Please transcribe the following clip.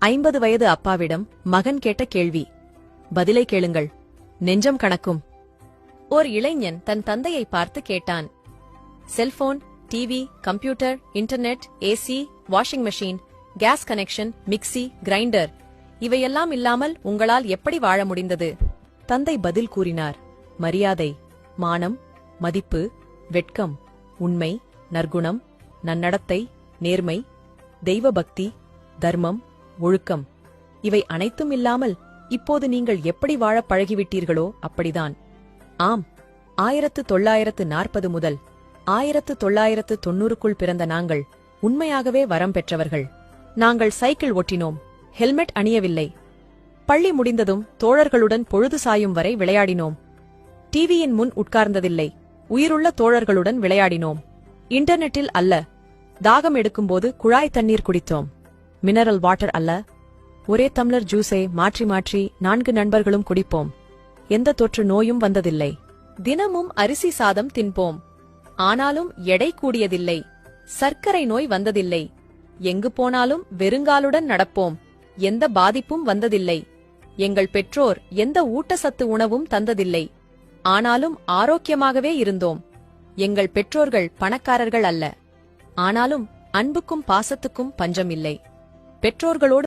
50 வயது அப்பாவிடம் மகன் கேட்ட கேள்வி. பதிலை கேளுங்கள், நெஞ்சம் கணக்கும். ஓர் இளைஞன் தன் தந்தையை பார்த்து கேட்டான். Cellphone, TV, computer, internet, AC, washing machine, gas connection, mixie, grinder இவையெல்லாம் இல்லாமல் உங்களால் எப்படி வாழ முடிந்தது? தந்தை பதில் கூறினார். மரியாதை, மானம், மதிப்பு, வெட்கம், உண்மை, நற்குணம், நன்னடத்தை, நேர்மை, தெய்வபக்தி, தர்மம், ஒழுக்கம் இவை அனைத்தும் இல்லாமல் இப்போது நீங்கள் எப்படி வாழப் பழகிவிட்டீர்களோ அப்படிதான். ஆம், 1940 முதல் 1990க்குள் பிறந்த நாங்கள் உண்மையாகவே வரம் பெற்றவர்கள். நாங்கள் சைக்கிள் ஓட்டினோம், ஹெல்மெட் அணியவில்லை. பள்ளி முடிந்ததும் தோழர்களுடன் பொழுது சாயும் வரை விளையாடினோம். டிவியின் முன் உட்கார்ந்ததில்லை, உயிருள்ள தோழர்களுடன் விளையாடினோம். இன்டர்நெட்டில் அல்ல, தாகம் எடுக்கும்போது குழாய் தண்ணீர் குடித்தோம். மினரல் வாட்டர் அல்ல, ஒரே டம்ளர் ஜூஸை மாற்றி மாற்றி 4 நண்பர்களும் குடிப்போம். எந்த தொற்று நோயும் வந்ததில்லை. தினமும் அரிசி சாதம் தின்போம். ஆனாலும் எடை கூடியதில்லை. சர்க்கரை நோய் வந்ததில்லை. எங்கு போனாலும் வெறுங்காலுடன் நடப்போம். எந்த பாதிப்பும் வந்ததில்லை. எங்கள் பெற்றோர் எந்த ஊட்டச்சத்து உணவும் தந்ததில்லை. ஆனாலும் ஆரோக்கியமாகவே இருந்தோம். எங்கள் பெற்றோர்கள் பணக்காரர்கள் அல்ல. ஆனாலும் அன்புக்கும் பாசத்துக்கும் பஞ்சம் இல்லை. பெற்றோர்களோடு